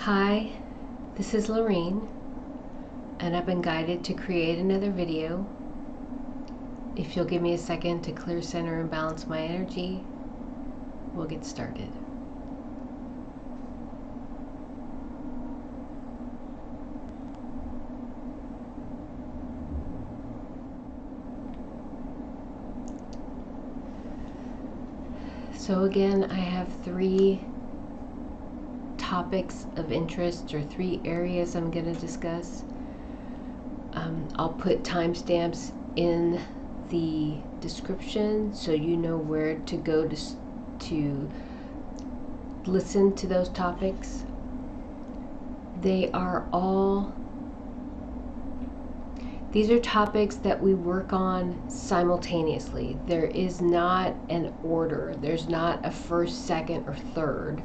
Hi, this is Lorraine, and I've been guided to create another video. If you'll give me a second to clear, center, and balance my energy, we'll get started. So again, I have three topics of interest, or three areas I'm going to discuss. I'll put timestamps in the description so you know where to go to listen to those topics. These are topics that we work on simultaneously. There is not an order. There's not a first, second, or third.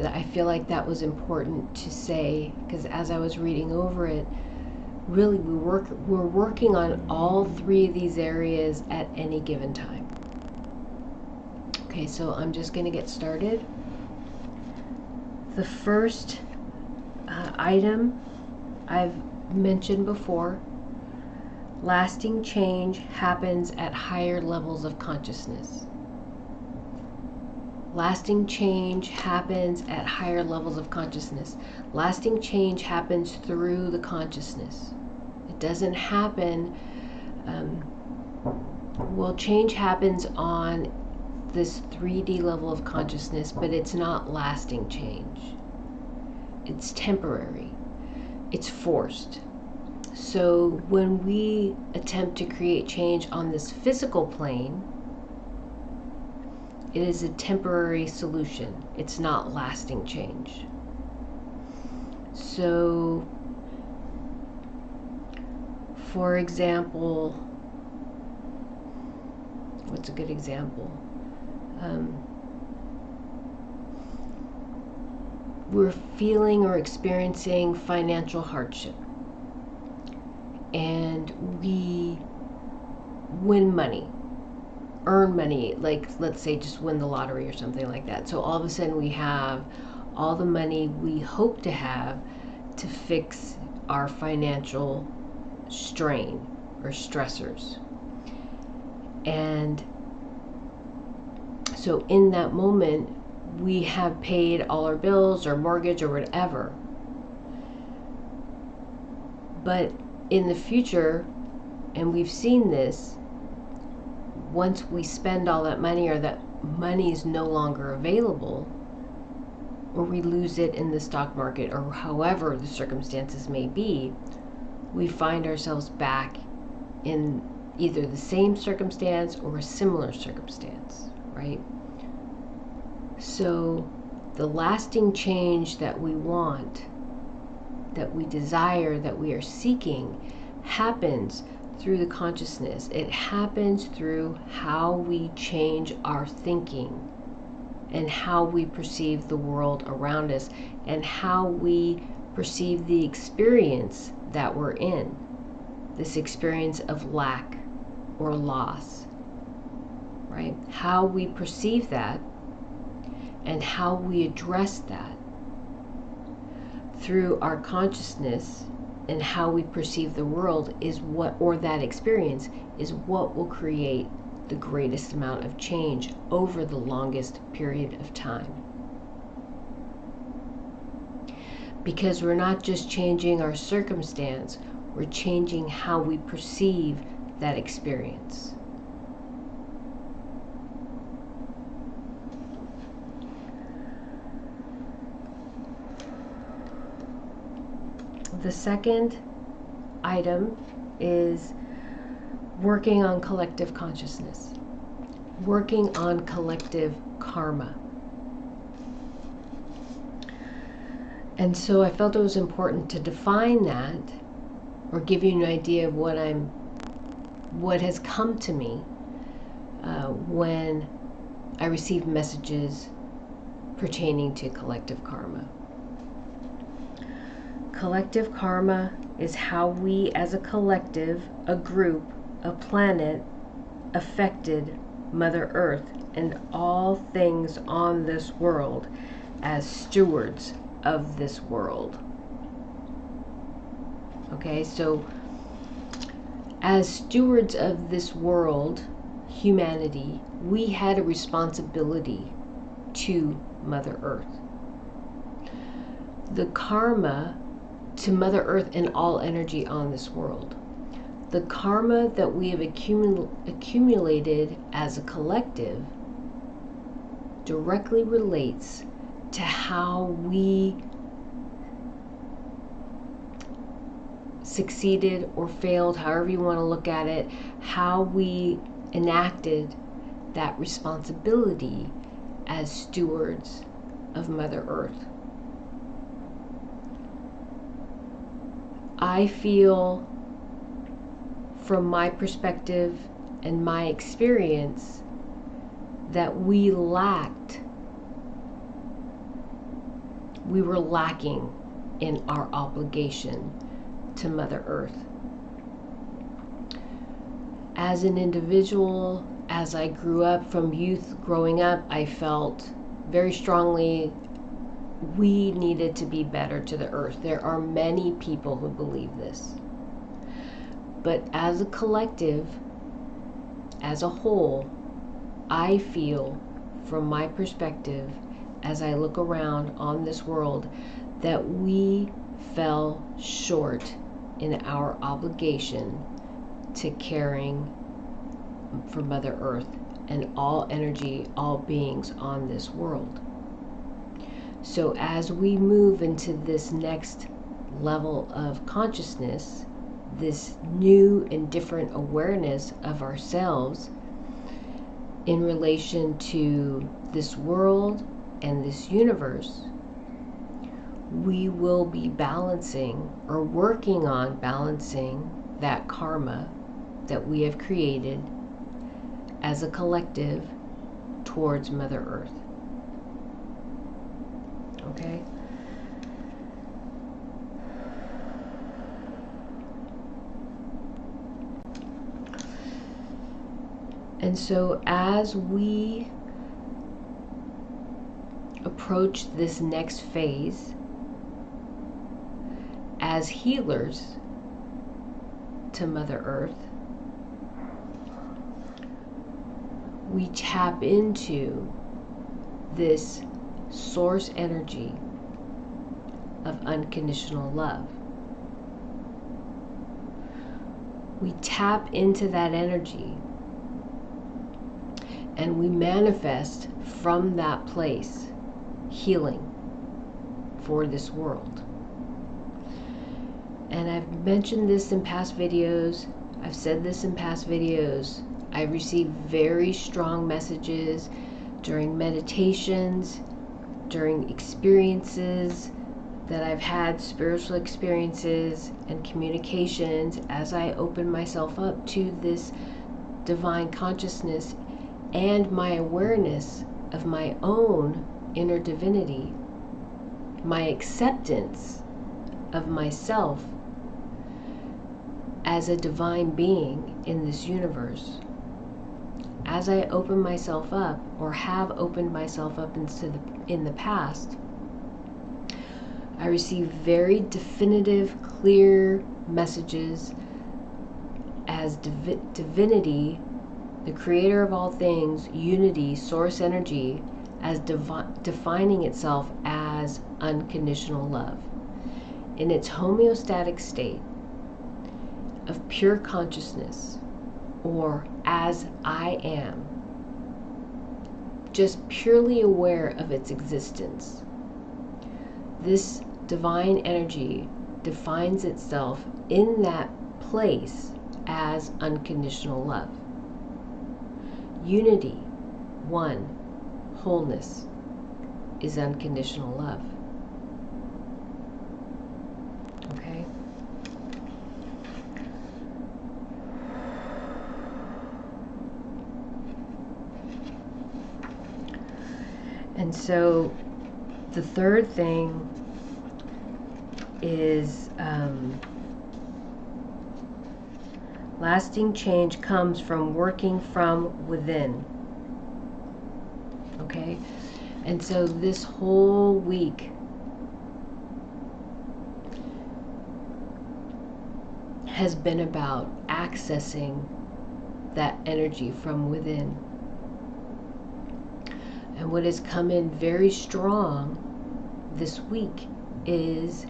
I feel like that was important to say, because as I was reading over it, really we're working on all three of these areas at any given time. Okay, so I'm just going to get started. The first item I've mentioned before: lasting change happens at higher levels of consciousness. Lasting change happens at higher levels of consciousness. Lasting change happens through the consciousness. It doesn't happen, change happens on this 3D level of consciousness, but it's not lasting change. It's temporary. It's forced. So when we attempt to create change on this physical plane, it is a temporary solution. It's not lasting change. So, for example, what's a good example? We're feeling or experiencing financial hardship, and we win money. Earn money, like let's say just win the lottery or something like that. So all of a sudden we have all the money we hope to have to fix our financial strain or stressors. And so in that moment, we have paid all our bills or mortgage or whatever. But in the future, and we've seen this, once we spend all that money, or that money is no longer available, or we lose it in the stock market, or however the circumstances may be, we find ourselves back in either the same circumstance or a similar circumstance, right? So the lasting change that we want, that we desire, that we are seeking, happens through the consciousness. It happens through how we change our thinking and how we perceive the world around us and how we perceive the experience that we're in, this experience of lack or loss, right? How we perceive that and how we address that through our consciousness and how we perceive the world is what, or that experience is what will create the greatest amount of change over the longest period of time. Because we're not just changing our circumstance, we're changing how we perceive that experience. The second item is working on collective consciousness, working on collective karma. And so I felt it was important to define that, or give you an idea of what has come to me when I receive messages pertaining to collective karma. Collective karma is how we as a collective, a group, a planet, affected Mother Earth and all things on this world as stewards of this world. Okay, so as stewards of this world, humanity, we had a responsibility to Mother Earth. The karma to Mother Earth and all energy on this world. The karma that we have accumulated as a collective directly relates to how we succeeded or failed, however you want to look at it, how we enacted that responsibility as stewards of Mother Earth. I feel, from my perspective and my experience, that we were lacking in our obligation to Mother Earth. As an individual, as I grew up, from youth growing up, I felt very strongly we needed to be better to the earth. There are many people who believe this. But as a collective, as a whole, I feel, from my perspective, as I look around on this world, that we fell short in our obligation to caring for Mother Earth and all energy, all beings on this world. So as we move into this next level of consciousness, this new and different awareness of ourselves in relation to this world and this universe, we will be balancing or working on balancing that karma that we have created as a collective towards Mother Earth. Okay? And so as we approach this next phase as healers to Mother Earth, we tap into this source energy of unconditional love. We tap into that energy and we manifest from that place healing for this world. And I've mentioned this in past videos, I've said this in past videos, I received very strong messages during meditations, during experiences that I've had, spiritual experiences and communications, as I open myself up to this divine consciousness and my awareness of my own inner divinity, my acceptance of myself as a divine being in this universe. As I open myself up, or have opened myself up in the past, I receive very definitive, clear messages as divinity, the creator of all things, unity, source energy, as defining itself as unconditional love in its homeostatic state of pure consciousness, or as I am, just purely aware of its existence. This divine energy defines itself in that place as unconditional love. Unity, one, wholeness, is unconditional love. Okay? And so the third thing is lasting change comes from working from within. Okay? And so this whole week has been about accessing that energy from within. And what has come in very strong this week is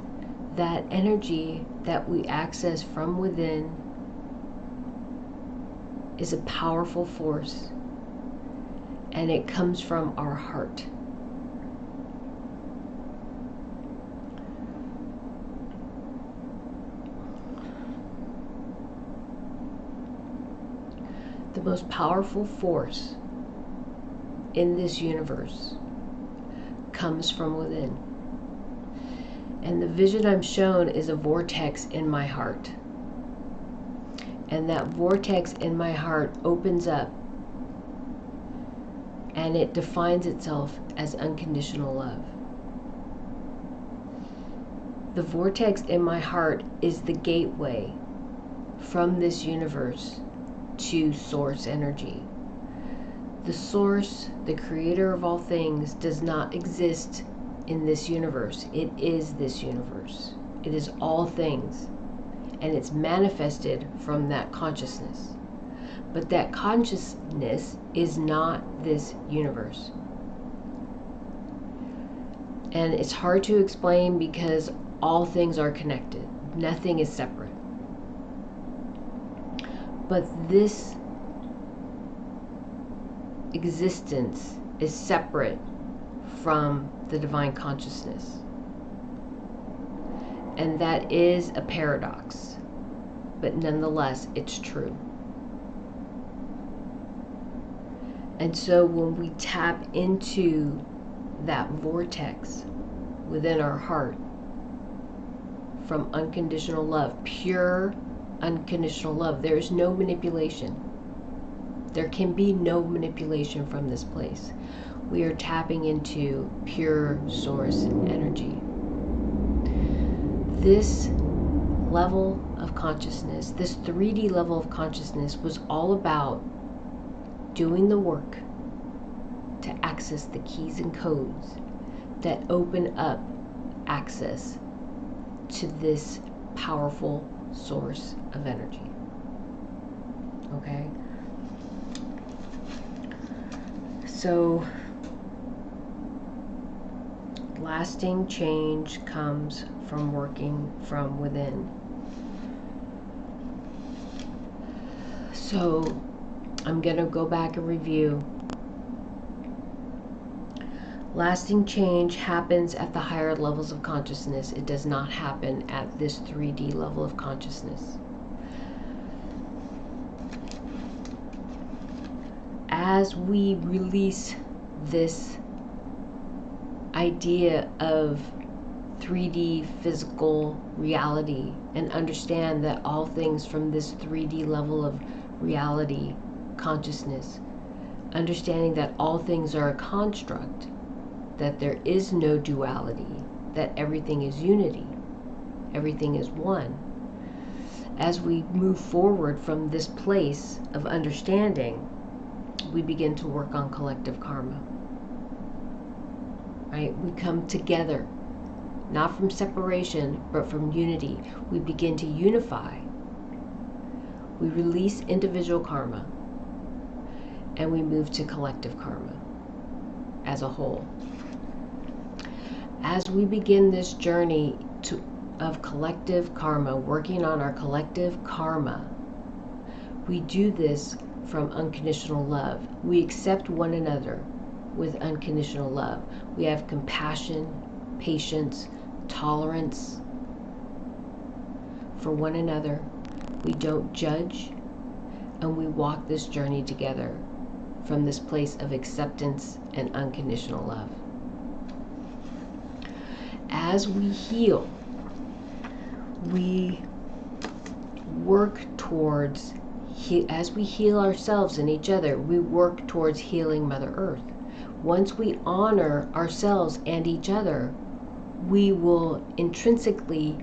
that energy that we access from within is a powerful force, and it comes from our heart. The most powerful force in this universe comes from within. And the vision I'm shown is a vortex in my heart. And that vortex in my heart opens up, and it defines itself as unconditional love. The vortex in my heart is the gateway from this universe to source energy. The source, the creator of all things, does not exist in this universe. It is this universe. It is all things, and it's manifested from that consciousness. But that consciousness is not this universe. And it's hard to explain because all things are connected. Nothing is separate. But this existence is separate from the divine consciousness. And that is a paradox, but nonetheless, it's true. And so when we tap into that vortex within our heart from unconditional love, pure unconditional love, there is no manipulation. There can be no manipulation from this place. We are tapping into pure source energy. This level of consciousness, this 3D level of consciousness, was all about doing the work to access the keys and codes that open up access to this powerful source of energy. Okay? So, lasting change comes from working from within. So, I'm going to go back and review. Lasting change happens at the higher levels of consciousness. It does not happen at this 3D level of consciousness. As we release this idea of 3D physical reality and understand that all things from this 3D level of reality, consciousness, understanding that all things are a construct, that there is no duality, that everything is unity, everything is one. As we move forward from this place of understanding, we begin to work on collective karma. Right? We come together, not from separation, but from unity. We begin to unify. We release individual karma, and we move to collective karma as a whole. As we begin this journey of collective karma, working on our collective karma, we do this from unconditional love. We accept one another with unconditional love. We have compassion, patience, tolerance for one another. We don't judge, and we walk this journey together from this place of acceptance and unconditional love. As we heal, we work towards, as we heal ourselves and each other, we work towards healing Mother Earth. Once we honor ourselves and each other, we will intrinsically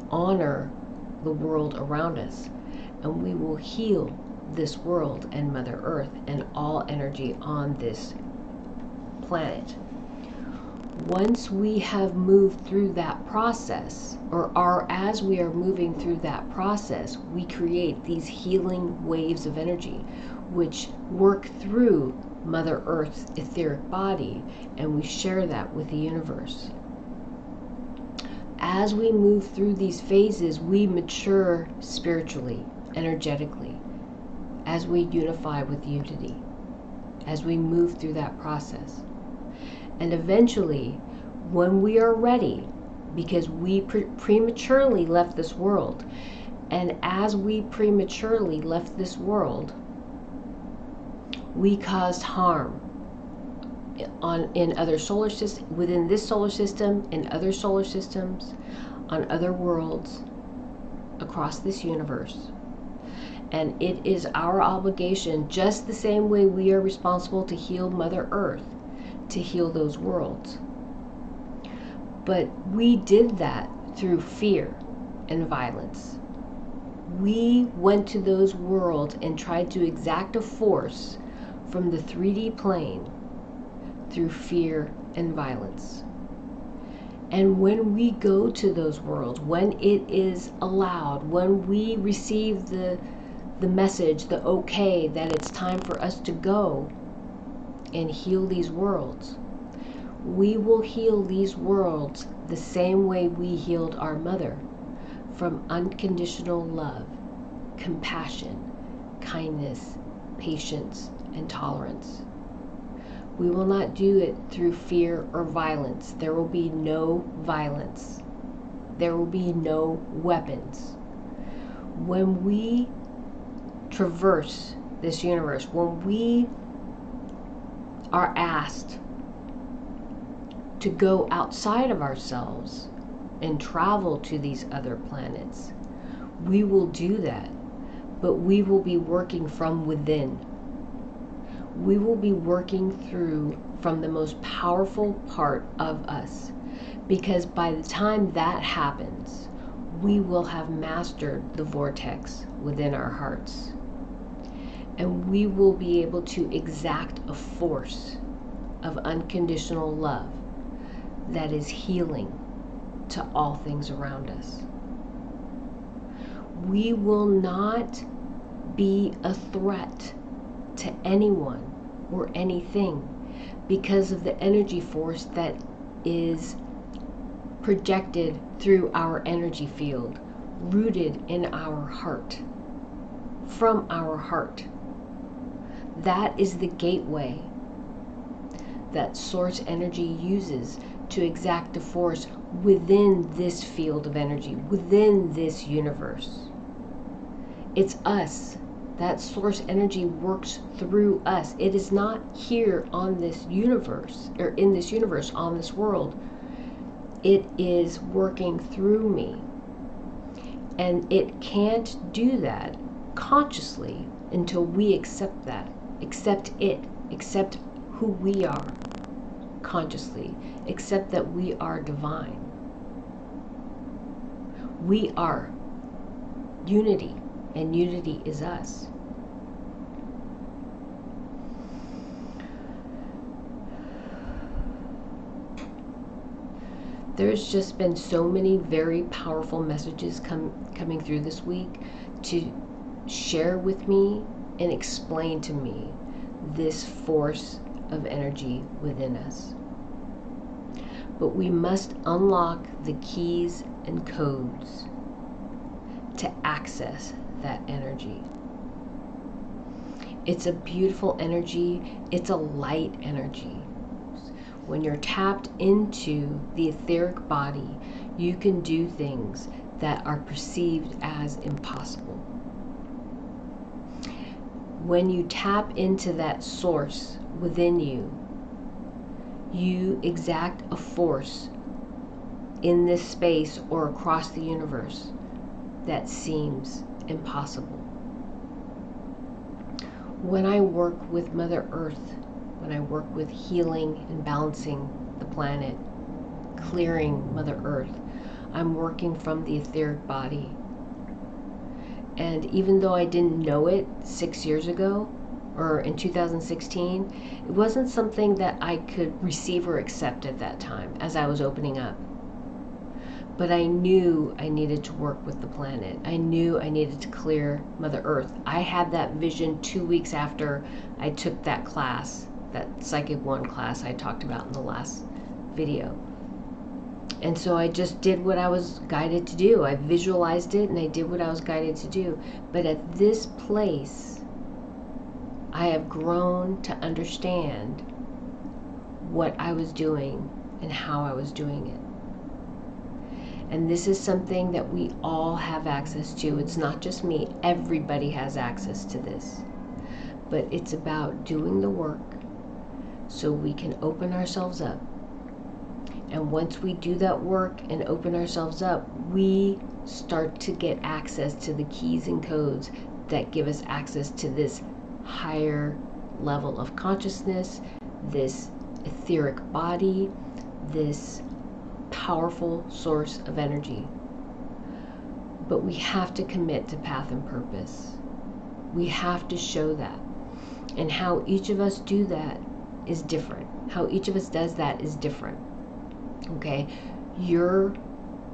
honor the world around us, and we will heal this world and Mother Earth and all energy on this planet. Once we have moved through that process, as we are moving through that process, we create these healing waves of energy, which work through Mother Earth's etheric body, and we share that with the universe. As we move through these phases, we mature spiritually, energetically, as we unify with unity, as we move through that process. And eventually, when we are ready, because we prematurely left this world, and as we prematurely left this world, we caused harm in other solar systems, within this solar system, in other solar systems, on other worlds, across this universe. And it is our obligation, just the same way we are responsible to heal Mother Earth, to heal those worlds. But we did that through fear and violence. We went to those worlds and tried to exact a force from the 3D plane through fear and violence. And when we go to those worlds, when it is allowed, when we receive the message, the okay, that it's time for us to go and heal these worlds, we will heal these worlds the same way we healed our mother, from unconditional love, compassion, kindness, patience, and tolerance. We will not do it through fear or violence. There will be no violence. There will be no weapons. When we traverse this universe, when we are asked to go outside of ourselves and travel to these other planets, we will do that, but we will be working from within. We will be working through from the most powerful part of us, because by the time that happens, we will have mastered the vortex within our hearts, and we will be able to exact a force of unconditional love that is healing to all things around us. We will not be a threat to anyone or anything because of the energy force that is projected through our energy field, rooted in our heart, from our heart. That is the gateway that source energy uses to exact a force within this field of energy, within this universe. It's us. That source energy works through us. It is not here on this universe, or in this universe, on this world. It is working through me. And it can't do that consciously until we accept that, accept it, accept who we are consciously, accept that we are divine. We are unity, and unity is us. There's just been so many very powerful messages coming through this week to share with me and explain to me this force of energy within us. But we must unlock the keys and codes to access that energy. It's a beautiful energy. It's a light energy. When you're tapped into the etheric body, you can do things that are perceived as impossible. When you tap into that source within you, you exact a force in this space or across the universe that seems impossible. When I work with Mother Earth, when I work with healing and balancing the planet, clearing Mother Earth, I'm working from the etheric body. And even though I didn't know it 6 years ago, or in 2016, it wasn't something that I could receive or accept at that time as I was opening up. But I knew I needed to work with the planet. I knew I needed to clear Mother Earth. I had that vision 2 weeks after I took that class, that Psychic 1 class I talked about in the last video. And so I just did what I was guided to do. I visualized it and I did what I was guided to do. But at this place, I have grown to understand what I was doing and how I was doing it. And this is something that we all have access to. It's not just me. Everybody has access to this. But it's about doing the work so we can open ourselves up. And once we do that work and open ourselves up, we start to get access to the keys and codes that give us access to this higher level of consciousness, this etheric body, this powerful source of energy. But we have to commit to path and purpose. We have to show that. And how each of us do that is different. How each of us does that is different. Okay? Your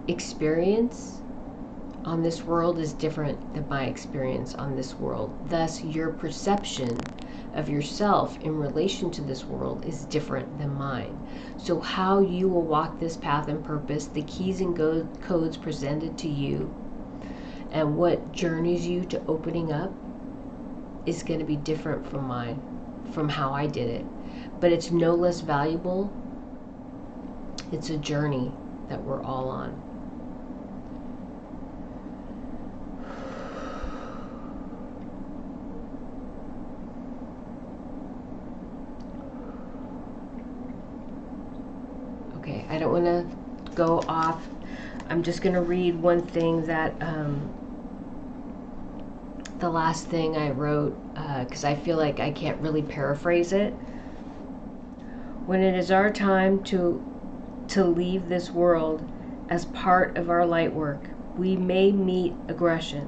experience on this world is different than my experience on this world. Thus, your perception of yourself in relation to this world is different than mine. So how you will walk this path and purpose, the keys and codes presented to you, and what journeys you to opening up is going to be different from mine, from how I did it. But it's no less valuable. It's a journey that we're all on. Okay, I don't want to go off. I'm just going to read one thing that, the last thing I wrote, because I feel like I can't really paraphrase it. When it is our time to leave this world as part of our light work, we may meet aggression,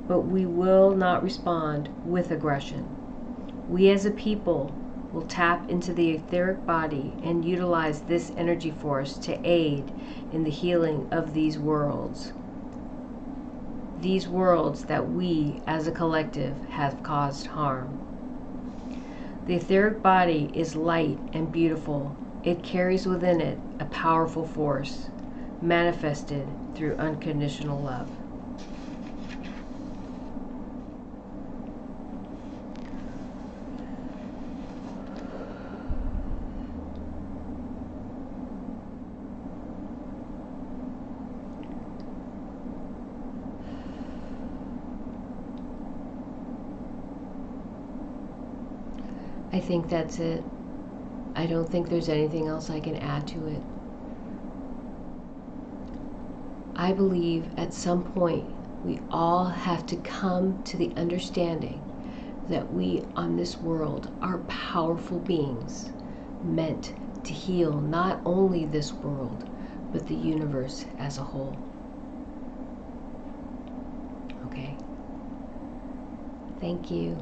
but we will not respond with aggression. We as a people will tap into the etheric body and utilize this energy force to aid in the healing of these worlds that we as a collective have caused harm. The etheric body is light and beautiful. It carries within it a powerful force manifested through unconditional love. I think that's it. I don't think there's anything else I can add to it. I believe at some point we all have to come to the understanding that we on this world are powerful beings meant to heal not only this world, but the universe as a whole. Okay? Thank you.